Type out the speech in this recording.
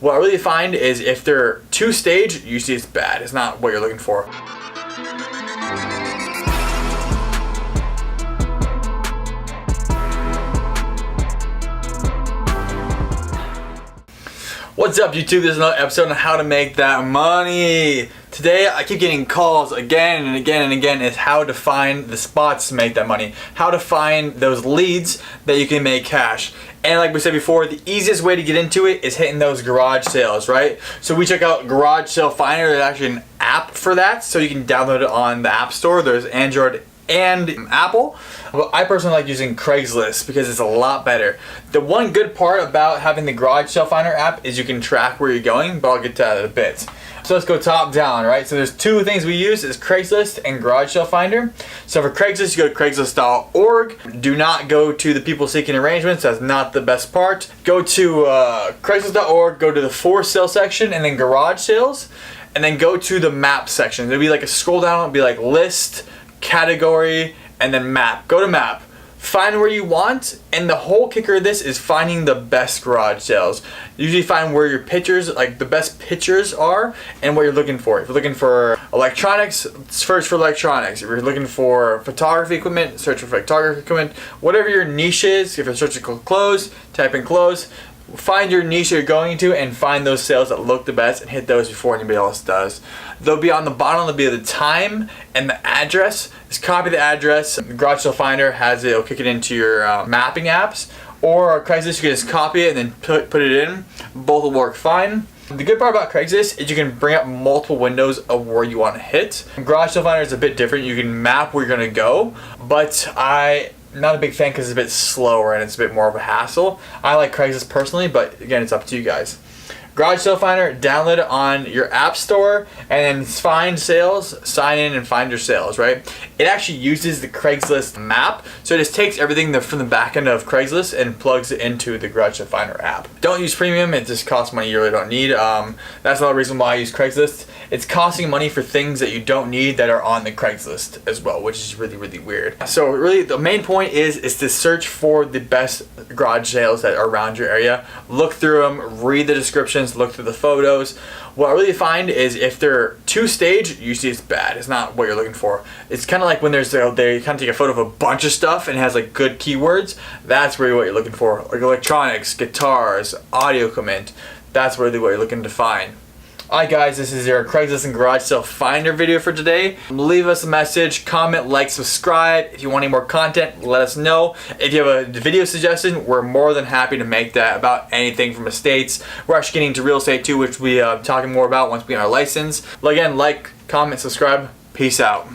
What I really find is if they're two-stage, usually it's bad. It's not what you're looking for. What's up, YouTube? This is another episode on how to make that money. Today, I keep getting calls again and again and again is how to find the spots to make that money. How to find those leads that you can make cash. And like we said before, the easiest way to get into it is hitting those garage sales, right? So we check out Garage Sale Finder. There's actually an app for that, so you can download it on the App Store. There's Android and Apple. But I personally like using Craigslist because it's a lot better. The one good part about having the Garage Sale Finder app is you can track where you're going, but I'll get to that in a bit. So let's go top down, right? So there's two things we use, is Craigslist and Garage Sale Finder. So for Craigslist, you go to Craigslist.org. Do not go to the people seeking arrangements. That's not the best part. Go to Craigslist.org, go to the for sale section and then garage sales, and then go to the map section. There'll be like a scroll down, it'll be like list, category, and then map. Go to map. Find where you want, and the whole kicker of this is finding the best garage sales. Usually find where your pictures, like the best pictures are, and what you're looking for. If you're looking for electronics, search for electronics. If you're looking for photography equipment, search for photography equipment. Whatever your niche is, if you're searching for clothes, type in clothes. Find your niche you're going to and find those sales that look the best and hit those before anybody else does. They'll be on the bottom, they'll be the time and the address. Just copy the address. Garage Sale Finder has it, it'll kick it into your mapping apps. Or Craigslist, you can just copy it and then put it in. Both will work fine. The good part about Craigslist is you can bring up multiple windows of where you want to hit. Garage Sale Finder is a bit different. You can map where you're going to go, but I'm not a big fan because it's a bit slower and it's a bit more of a hassle. I like Craigslist personally, but again, it's up to you guys. Garage Sale Finder, download it on your app store and then find sales, sign in and find your sales, right? It actually uses the Craigslist map, so it just takes everything from the back end of Craigslist and plugs it into the Garage Sale Finder app. Don't use premium, it just costs money you really don't need. That's another reason why I use Craigslist. It's costing money for things that you don't need that are on the Craigslist as well, which is really, really weird. So really the main point is to search for the best garage sales that are around your area. Look through them, read the descriptions, look through the photos. What I really find is if they're two-stage, usually it's bad. It's not what you're looking for. It's kind of like when they kind of take a photo of a bunch of stuff and it has like good keywords. That's really what you're looking for. Like electronics, guitars, audio equipment. That's really what you're looking to find. Alright guys, this is your Craigslist and Garage Sale Finder video for today. Leave us a message, comment, like, subscribe. If you want any more content, let us know. If you have a video suggestion, we're more than happy to make that about anything from estates. We're actually getting into real estate too, which we'll be talking more about once we get our license. Again, like, comment, subscribe. Peace out.